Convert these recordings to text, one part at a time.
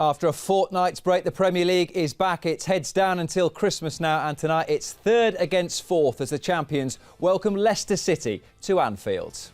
After a fortnight's break, the Premier League is back. It's heads down until Christmas now, and tonight it's third against fourth as the champions welcome Leicester City to Anfield.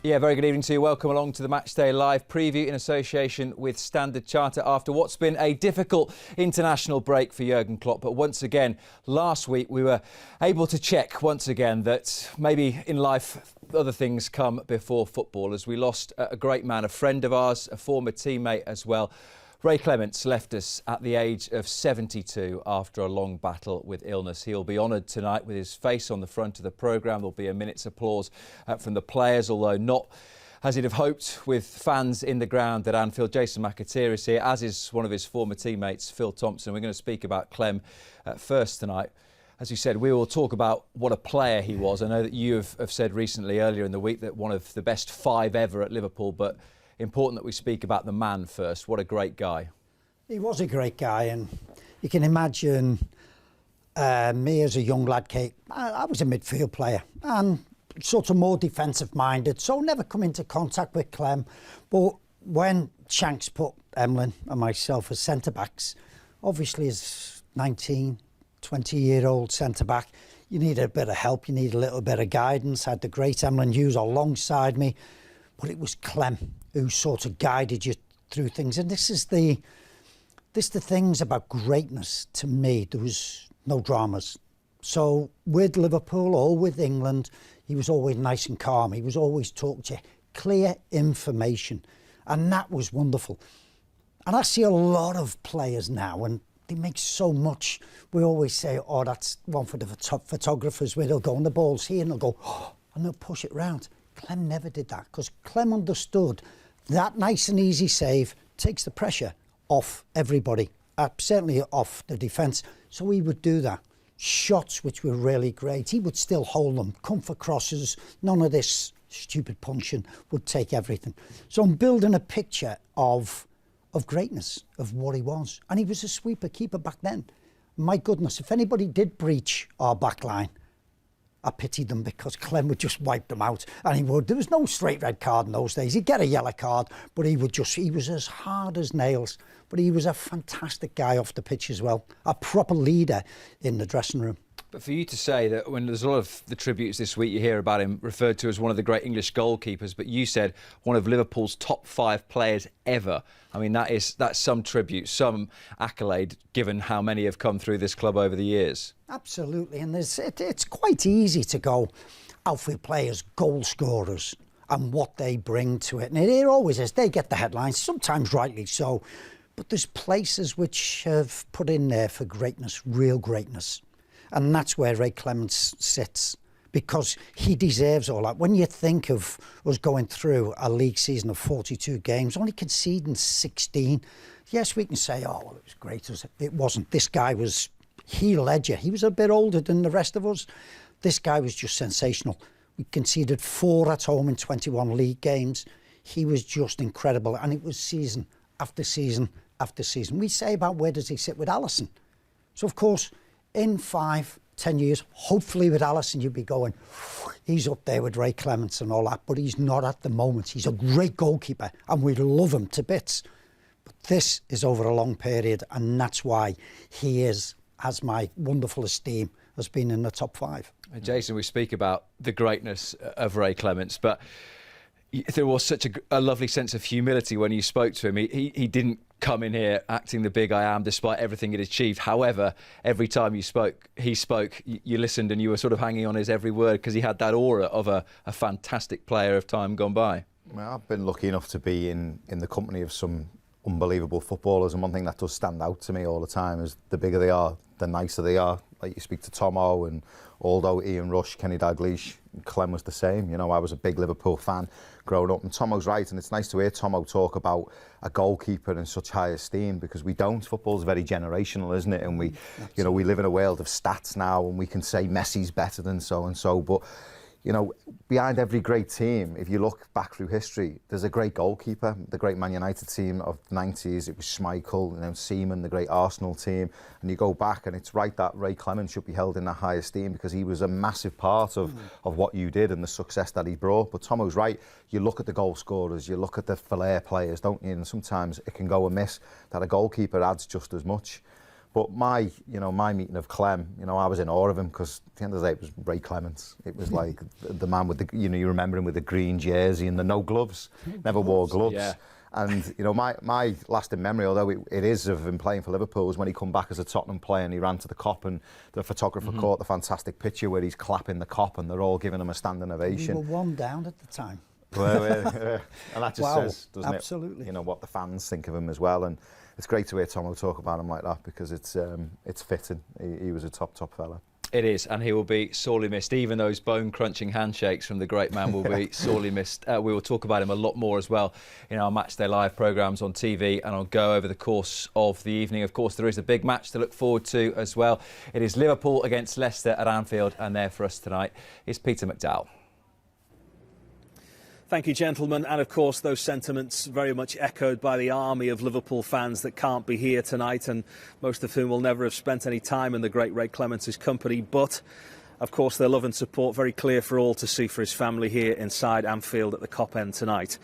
Yeah, very good evening to you. Welcome along to the Matchday live preview in association with Standard Chartered after what's been a difficult international break for Jurgen Klopp. But once again, last week we were able to check once again that maybe in life other things come before football, as we lost a great man, a friend of ours, a former teammate as well. Ray Clements left us at the age of 72 after a long battle with illness. He'll be honoured tonight with his face on the front of the programme. There'll be a minute's applause from the players, although not as he'd have hoped, with fans in the ground at Anfield. Jason McAteer is here, as is one of his former teammates, Phil Thompson. We're going to speak about Clem first tonight. As you said, we will talk about what a player he was. I know that you have said recently, earlier in the week, that one of the best five ever at Liverpool, but important that we speak about the man first. What a great guy. He was a great guy, and you can imagine me as a young lad, Kate. I was a midfield player and sort of more defensive minded, so never come into contact with Clem. But when Shanks put Emlyn and myself as centre backs, obviously as 19, 20-year-old centre back, you need a bit of help, you need a little bit of guidance. I had the great Emlyn Hughes alongside me, but it was Clem who sort of guided you through things. And this is the things about greatness to me. There was no dramas. So with Liverpool or with England, he was always nice and calm. He was always talking to you, clear information. And that was wonderful. And I see a lot of players now, and they make so much. We always say, oh, that's one for the photographers, where they'll go on the balls here and they'll go, oh, and they'll push it round. Clem never did that, because Clem understood that nice and easy save takes the pressure off everybody, certainly off the defence. So he would do that. Shots which were really great, he would still hold them, come for crosses, none of this stupid punching, would take everything. So I'm building a picture of greatness, of what he was. And he was a sweeper keeper back then. My goodness, if anybody did breach our back line, I pitied them, because Clem would just wipe them out, and he would. There was no straight red card in those days. He'd get a yellow card, but he was as hard as nails. But he was a fantastic guy off the pitch as well, a proper leader in the dressing room. But for you to say that, when there's a lot of the tributes this week, you hear about him referred to as one of the great English goalkeepers, but you said one of Liverpool's top five players ever. I mean, that's some tribute, some accolade, given how many have come through this club over the years. Absolutely, and it's quite easy to go outfield players, goal scorers, and what they bring to it. And it always is. They get the headlines, sometimes rightly so, but there's places which have put in there for greatness, real greatness. And that's where Ray Clements sits, because he deserves all that. When you think of us going through a league season of 42 games, only conceding 16, yes, we can say, oh, well, it was great. It wasn't. This guy he led you. He was a bit older than the rest of us. This guy was just sensational. We conceded 4 at home in 21 league games. He was just incredible. And it was season after season after season. We say about where does he sit with Alisson. So, of course, in 5, 10 years, hopefully with Alisson, you'd be going, he's up there with Ray Clements and all that, but he's not at the moment. He's a great goalkeeper, and we love him to bits. But this is over a long period, and that's why he has my wonderful esteem as being in the top 5. Jason, we speak about the greatness of Ray Clements, but there was such a lovely sense of humility when you spoke to him. He didn't come in here acting the big I am, despite everything he'd achieved. However, every time he spoke, you listened, and you were sort of hanging on his every word, because he had that aura of a fantastic player of time gone by. Well, I've been lucky enough to be in the company of some unbelievable footballers, and one thing that does stand out to me all the time is the bigger they are, the nicer they are. Like, you speak to Tomo and Aldo, Ian Rush, Kenny Dalglish, Clem was the same. You know, I was a big Liverpool fan growing up, and Tomo's right, and it's nice to hear Tomo talk about a goalkeeper in such high esteem, because we don't. Football's very generational, isn't it? And we live in a world of stats now, and we can say Messi's better than so and so, but you know, behind every great team, if you look back through history, there's a great goalkeeper. The great Man United team of the 90s, it was Schmeichel, you know, Seaman, the great Arsenal team. And you go back and it's right that Ray Clemence should be held in that high esteem because he was a massive part of what you did and the success that he brought. But Tomo's right, you look at the goal scorers, you look at the flair players, don't you? And sometimes it can go amiss that a goalkeeper adds just as much. But my meeting of Clem, you know, I was in awe of him because at the end of the day, it was Ray Clemence. It was like the man with the, you know, you remember him with the green jersey and the no gloves, never wore gloves. Yeah. And, you know, my lasting memory, although it is of him playing for Liverpool, was when he come back as a Tottenham player and he ran to the Kop and the photographer caught the fantastic picture where he's clapping the Kop and they're all giving him a standing ovation. We were one down at the time. And that just says, doesn't absolutely. it, you know, what the fans think of him as well. And it's great to hear Tomo talk about him like that because it's fitting. He was a top fella. It is, and he will be sorely missed. Even those bone-crunching handshakes from the great man will be sorely missed. We will talk about him a lot more as well in our Matchday Live programmes on TV and on Go over the course of the evening. Of course, there is a big match to look forward to as well. It is Liverpool against Leicester at Anfield, and there for us tonight is Peter McDowell. Thank you, gentlemen. And of course, those sentiments very much echoed by the army of Liverpool fans that can't be here tonight, and most of whom will never have spent any time in the great Ray Clemence's company. But, of course, their love and support very clear for all to see for his family here inside Anfield at the Kop End tonight.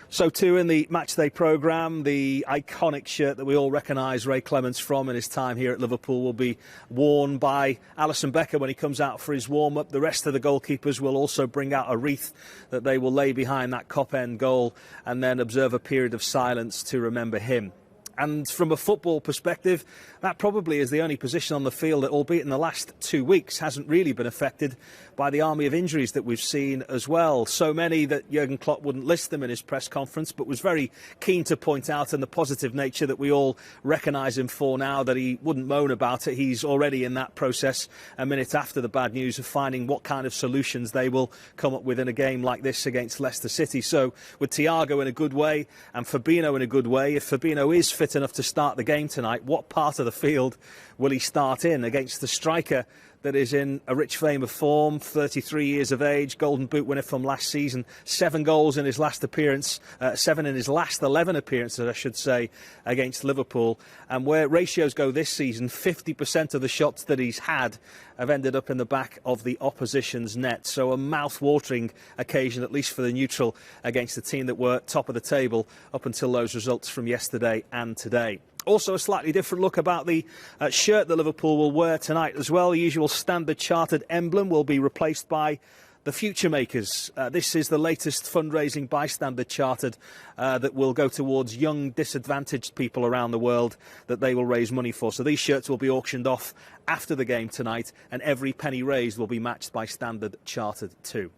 So too in the Matchday programme, the iconic shirt that we all recognise Ray Clemence from in his time here at Liverpool will be worn by Alisson Becker when he comes out for his warm-up. The rest of the goalkeepers will also bring out a wreath that they will lay behind that Kop End goal and then observe a period of silence to remember him. And from a football perspective, that probably is the only position on the field that, albeit in the last 2 weeks, hasn't really been affected by the army of injuries that we've seen as well. So many that Jurgen Klopp wouldn't list them in his press conference, but was very keen to point out in the positive nature that we all recognise him for now, that he wouldn't moan about it. He's already in that process a minute after the bad news of finding what kind of solutions they will come up with in a game like this against Leicester City. So with Thiago in a good way and Fabinho in a good way, if Fabinho is fit enough to start the game tonight, what part of the field will he start in against the striker that is in a rich vein of form, 33 years of age, Golden Boot winner from last season, 7 goals in his last appearance, 7 in his last 11 appearances, I should say, against Liverpool. And where ratios go this season, 50% of the shots that he's had have ended up in the back of the opposition's net. So a mouth-watering occasion, at least for the neutral, against the team that were top of the table up until those results from yesterday and today. Also a slightly different look about the shirt that Liverpool will wear tonight as well. The usual Standard Chartered emblem will be replaced by the Future Makers. This is the latest fundraising by Standard Chartered that will go towards young disadvantaged people around the world that they will raise money for. So these shirts will be auctioned off after the game tonight, and every penny raised will be matched by Standard Chartered too.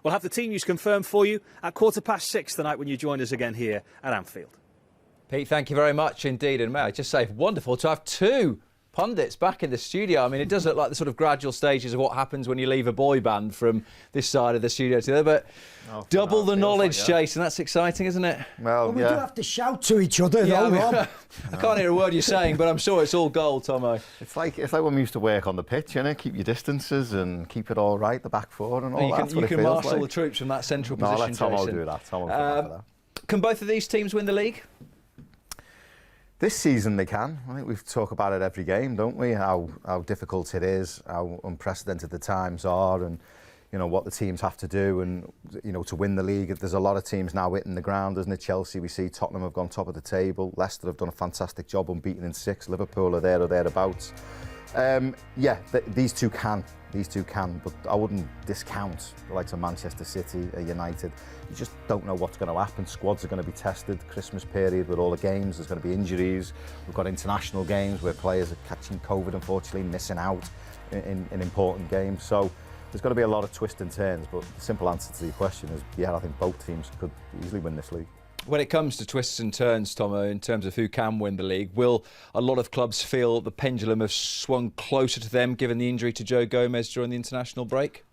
We'll have the team news confirmed for you at 6:15 tonight when you join us again here at Anfield. Pete, thank you very much indeed. And may I just say, wonderful to have 2 pundits back in the studio. I mean, it does look like the sort of gradual stages of what happens when you leave a boy band from this side of the studio to the other. But double the knowledge, like, Jason. That's exciting, isn't it? Well, we do have to shout to each other, though, Rob. I can't hear a word you're saying, but I'm sure it's all gold, Tomo. It's like when we used to work on the pitch, you know, keep your distances and keep it all right, the back four and all that. You can marshal the troops from that central position, let Tomo Jason. do that. Tomo can that. Can both of these teams win the league? This season they can. I think we talk about it every game, don't we? How difficult it is, how unprecedented the times are, and you know what the teams have to do, and you know to win the league. There's a lot of teams now hitting the ground, isn't it? Chelsea, we see Tottenham have gone top of the table. Leicester have done a fantastic job unbeaten in 6. Liverpool are there or thereabouts. These two can, but I wouldn't discount the likes of Manchester City or United. You just don't know what's going to happen. Squads are going to be tested. Christmas period with all the games, there's going to be injuries. We've got international games where players are catching COVID, unfortunately, missing out in important games. So there's going to be a lot of twists and turns, but the simple answer to your question is, yeah, I think both teams could easily win this league. When it comes to twists and turns, Tomo, in terms of who can win the league, will a lot of clubs feel the pendulum has swung closer to them given the injury to Joe Gomez during the international break?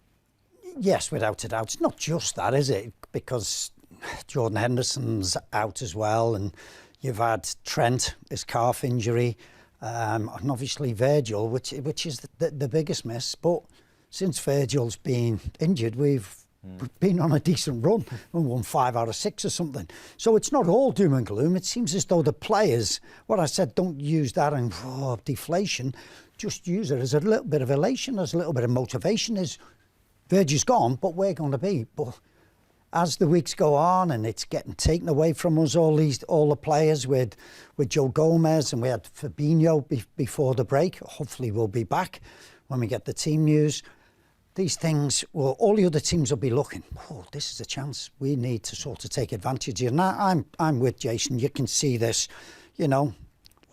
Yes, without a doubt. It's not just that, is it? Because Jordan Henderson's out as well, and you've had Trent, his calf injury, and obviously Virgil, which is the biggest miss. But since Virgil's been injured, we've been on a decent run. We won 5 out of 6 or something. So it's not all doom and gloom. It seems as though the players, what I said, don't use that in deflation. Just use it as a little bit of elation, as a little bit of motivation. Is Virgil's gone, but we're going to be. But as the weeks go on and it's getting taken away from us, all the players with Joe Gomez, and we had Fabinho before the break. Hopefully we'll be back when we get the team news. These things, well, all the other teams will be looking, oh, this is a chance. We need to sort of take advantage of it. And I'm with Jason. You can see this,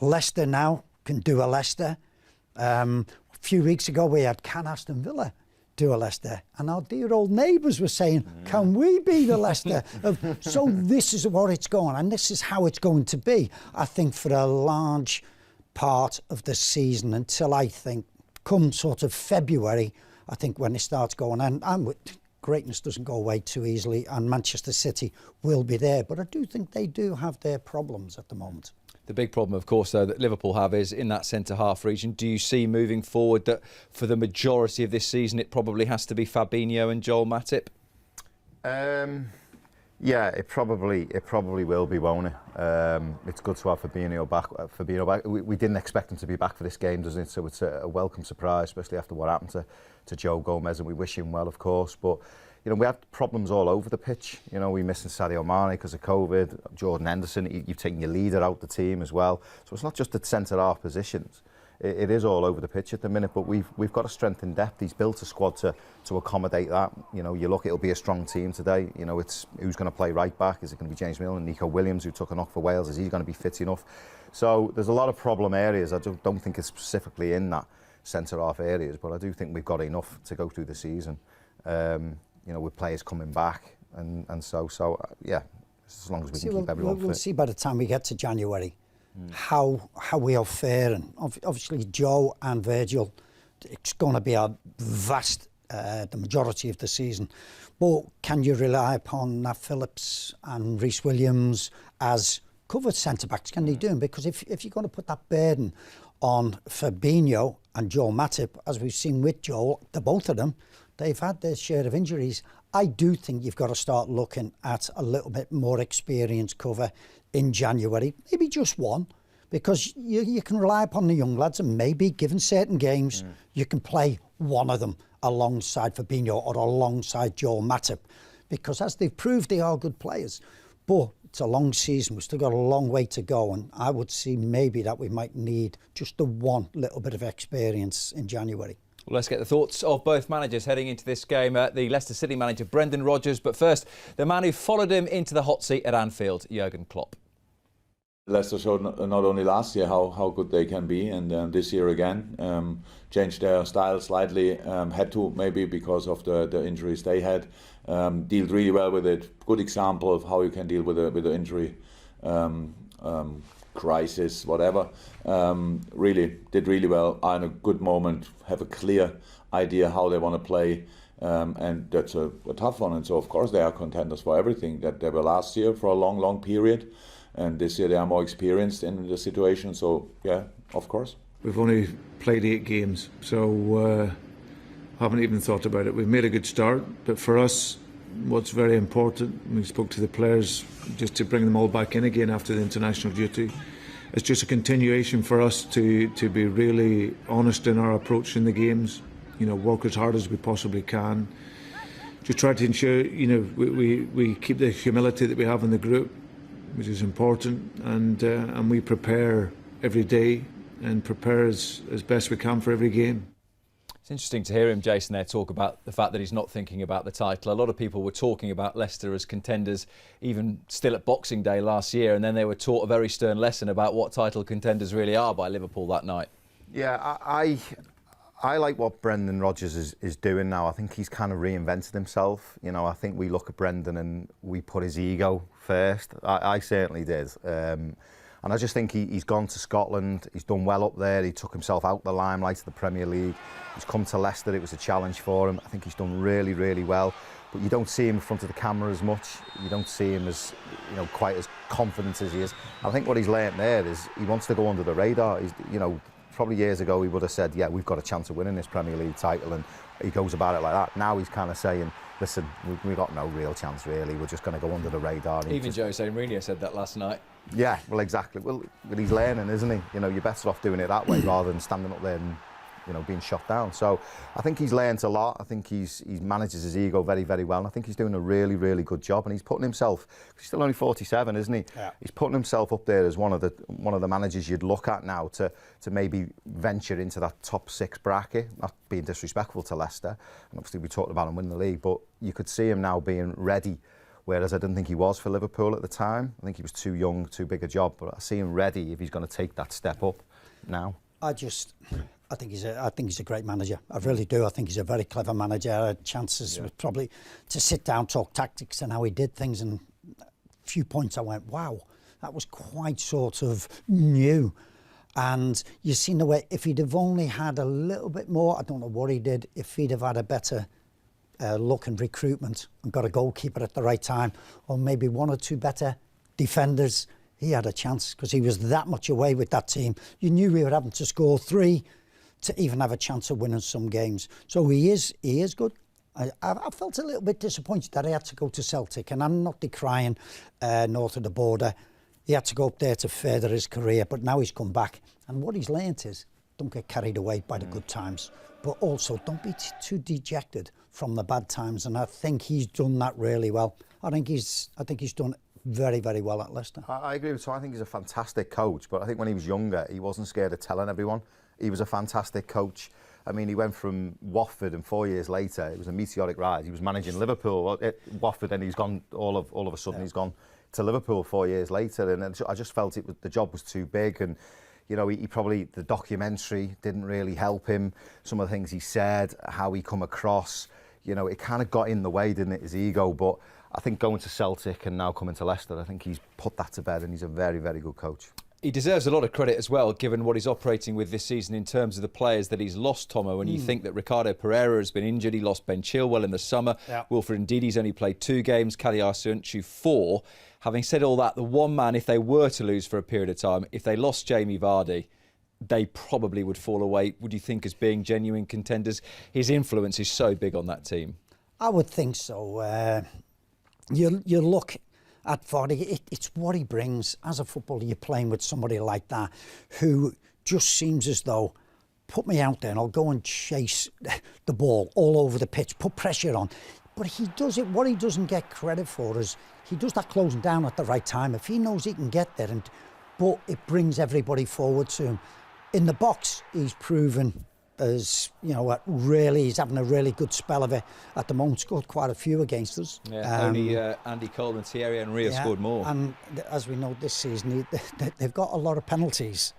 Leicester now can do a Leicester. A few weeks ago, we had Can Aston Villa do a Leicester, and our dear old neighbours were saying, can we be the Leicester? So this is what it's going, and this is how it's going to be, I think, for a large part of the season, until I think come sort of February, I think when it starts going, and greatness doesn't go away too easily, and Manchester City will be there, but I do think they do have their problems at the moment. The big problem, of course, though, that Liverpool have is in that centre-half region. Do you see moving forward that for the majority of this season it probably has to be Fabinho and Joel Matip? Yeah, it probably will be, won't it? It's good to have Fabinho back. We didn't expect him to be back for this game, doesn't it? So it's a welcome surprise, especially after what happened to Joe Gomez, and we wish him well, of course. But we had problems all over the pitch. We missing Sadio Mane because of COVID. Jordan Henderson, you've taken your leader out the team as well. So it's not just the centre-half positions. It is all over the pitch at the minute, but we've got to strengthen depth. He's built a squad to accommodate that. You look, it'll be a strong team today. It's who's going to play right back. Is it going to be James Milner, Nico Williams, who took a knock for Wales? Is he going to be fit enough? So there's a lot of problem areas. I don't think it's specifically in that centre-half areas, but I do think we've got enough to go through the season. With players coming back, and so yeah, as long as we can keep everyone fit. We'll see by the time we get to January how we'll fare, and obviously Joe and Virgil, it's going to be a vast the majority of the season, but can you rely upon Nat Phillips and Reece Williams as covered centre-backs? Can they do them? Because if you're going to put that burden on Fabinho and Joel Matip, as we've seen with Joel, the both of them, they've had their share of injuries. I do think you've got to start looking at a little bit more experienced cover in January, maybe just one, because you can rely upon the young lads, and maybe given certain games, you can play one of them alongside Fabinho or alongside Joel Matip, because as they've proved, they are good players. But it's a long season. We've still got a long way to go, and I would see maybe that we might need just the one little bit of experience in January. Well, let's get the thoughts of both managers heading into this game. The Leicester City manager, Brendan Rodgers, but first, the man who followed him into the hot seat at Anfield, Jurgen Klopp. Leicester showed not only last year how good they can be, and this year again changed their style slightly. Had to, maybe because of the injuries they had. Dealt really well with it. Good example of how you can deal with the injury crisis, whatever. Really did really well. Are in a good moment. Have a clear idea how they want to play. And that's a tough one. And so, of course, they are contenders for everything that they were last year for a long period. And this year they are more experienced in the situation. So, yeah, of course. We've only played 8 games, so haven't even thought about it. We've made a good start, but for us, what's very important, we spoke to the players just to bring them all back in again after the international duty. It's just a continuation for us to be really honest in our approach in the games. Work as hard as we possibly can. Just try to ensure, we keep the humility that we have in the group, which is important, and we prepare every day and prepare as best we can for every game. It's interesting to hear him, Jason, there talk about the fact that he's not thinking about the title. A lot of people were talking about Leicester as contenders even still at Boxing Day last year, and then they were taught a very stern lesson about what title contenders really are by Liverpool that night. Yeah, I like what Brendan Rodgers is doing now. I think he's kind of reinvented himself. I think we look at Brendan and we put his ego first. I certainly did. And I just think he's gone to Scotland. He's done well up there. He took himself out the limelight of the Premier League. He's come to Leicester. It was a challenge for him. I think he's done really well. But you don't see him in front of the camera as much. You don't see him as, quite as confident as he is. I think what he's learnt there is he wants to go under the radar. He's, probably years ago he would have said, yeah, we've got a chance of winning this Premier League title, and he goes about it like that. Now he's kind of saying, listen, we've got no real chance really, we're just going to go under the radar. Even Jose Mourinho said that last night. Yeah, well, exactly. Well, he's learning, isn't he? You know, you're better off doing it that way rather than standing up there and, you know, being shot down. So I think he's learned a lot. I think he manages his ego very, very well. And I think he's doing a really, really good job. And he's putting himself, he's still only 47, isn't he? Yeah. He's putting himself up there as one of the managers you'd look at now to maybe venture into that top 6 bracket. Not being disrespectful to Leicester. And obviously we talked about him winning the league, but you could see him now being ready. Whereas I didn't think he was for Liverpool at the time. I think he was too young, too big a job. But I see him ready if he's going to take that step up now. I think he's a great manager. I really do. I think he's a very clever manager. I had chances probably to sit down, talk tactics and how he did things. And a few points I went, wow, that was quite sort of new. And you've seen the way, if he'd have only had a little bit more, I don't know what he did, if he'd have had a better look and recruitment and got a goalkeeper at the right time, or maybe 1 or 2 better defenders, he had a chance because he was that much away with that team. You knew we were having to score 3 to even have a chance of winning some games. So he is good. I felt a little bit disappointed that he had to go to Celtic, and I'm not decrying north of the border. He had to go up there to further his career, but now he's come back. And what he's learnt is, don't get carried away by the good times, but also don't be too dejected from the bad times. And I think he's done that really well. I think he's done very, very well at Leicester. I agree with Tom. I think he's a fantastic coach, but I think when he was younger, he wasn't scared of telling everyone. He was a fantastic coach. I mean, he went from Watford, and 4 years later, it was a meteoric rise. He was managing Liverpool at Watford, and he's gone all of a sudden. He's gone to Liverpool 4 years later, and I just felt the job was too big. And you know, he probably, the documentary didn't really help him. Some of the things he said, how he come across, you know, it kind of got in the way, didn't it, his ego? But I think going to Celtic and now coming to Leicester, I think he's put that to bed, and he's a very, very good coach. He deserves a lot of credit as well, given what he's operating with this season in terms of the players that he's lost, Tomo. When you think that Ricardo Pereira has been injured, he lost Ben Chilwell in the summer. Yeah. Wilfred Ndidi's only played 2 games, Kali Arsenchu 4. Having said all that, the one man, if they were to lose for a period of time, if they lost Jamie Vardy, they probably would fall away, would you think, as being genuine contenders? His influence is so big on that team. I would think so. You look at Vardy, it's what he brings. As a footballer, you're playing with somebody like that who just seems as though, put me out there and I'll go and chase the ball all over the pitch, put pressure on. But he does it, what he doesn't get credit for is he does that closing down at the right time. If he knows he can get there, but it brings everybody forward to him. In the box, he's proven as, you know, really, he's having a really good spell of it at the moment. Scored quite a few against us. Yeah, only Andy Cole and Thierry Henry have scored more. And as we know this season, they've got a lot of penalties.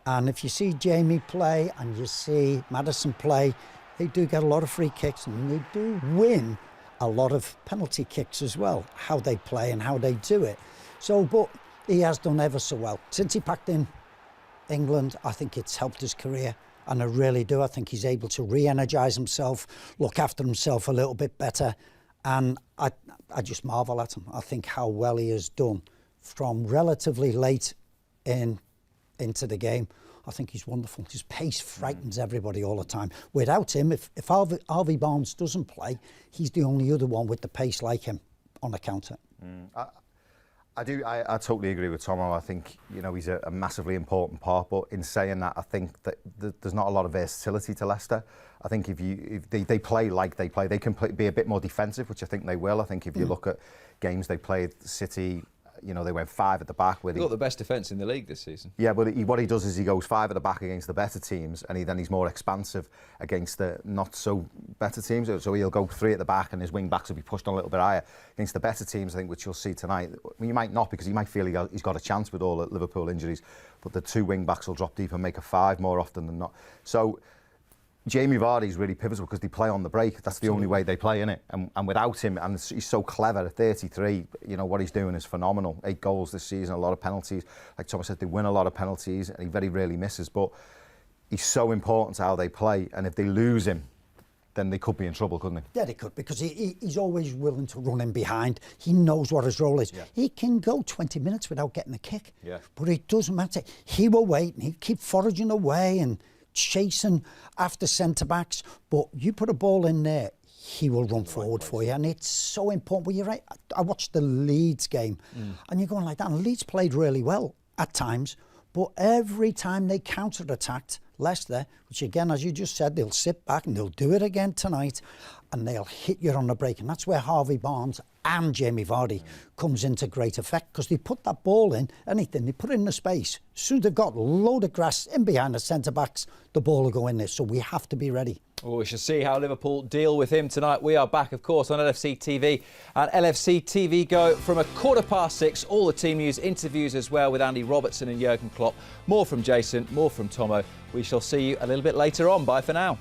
And if you see Jamie play and you see Maddison play, they do get a lot of free kicks, and they do win a lot of penalty kicks as well, how they play and how they do it. So, but he has done ever so well. Since he packed in England, I think it's helped his career. And I really do. I think he's able to re-energise himself, look after himself a little bit better. And I just marvel at him. I think how well he has done from relatively late into the game. I think he's wonderful. His pace frightens everybody all the time. Without him, if Harvey Barnes doesn't play, he's the only other one with the pace like him on the counter. I totally agree with Tomo. I think, you know, he's a massively important part, but in saying that, I think that there's not a lot of versatility to Leicester. I think if they play like they play, they can be a bit more defensive, which I think they will. I think if you look at games they played, City, you know, they went 5 at the back. They've got the best defence in the league this season. Yeah, but what he does is he goes 5 at the back against the better teams, and then he's more expansive against the not so better teams. So he'll go 3 at the back, and his wing backs will be pushed on a little bit higher against the better teams. I think, which you'll see tonight. I mean, you might not, because he might feel he's got a chance with all the Liverpool injuries, but the 2 wing backs will drop deep and make a 5 more often than not. So Jamie Vardy's really pivotal because they play on the break. That's the only way they play, innit? And without him, and he's so clever at 33, you know, what he's doing is phenomenal. 8 goals this season, a lot of penalties. Like Thomas said, they win a lot of penalties, and he very rarely misses. But he's so important to how they play. And if they lose him, then they could be in trouble, couldn't they? Yeah, they could, because he's always willing to run in behind. He knows what his role is. Yeah. He can go 20 minutes without getting a kick. Yeah. But it doesn't matter. He will wait, and he'll keep foraging away, and chasing after centre-backs, but you put a ball in there, he will run forward for you, and it's so important. Well, you're right. I watched the Leeds game, and you're going like that, and Leeds played really well at times, but every time they counter-attacked Leicester, which again, as you just said, they'll sit back and they'll do it again tonight, and they'll hit you on the break, and that's where Harvey Barnes and Jamie Vardy comes into great effect, because they put that ball in, anything, they put it in the space. As soon as they've got a load of grass in behind the centre-backs, the ball will go in there, so we have to be ready. Well, we shall see how Liverpool deal with him tonight. We are back, of course, on LFC TV and LFC TV Go from 6:15. All the team news, interviews as well with Andy Robertson and Jurgen Klopp. More from Jason, more from Tomo. We shall see you a little bit later on. Bye for now.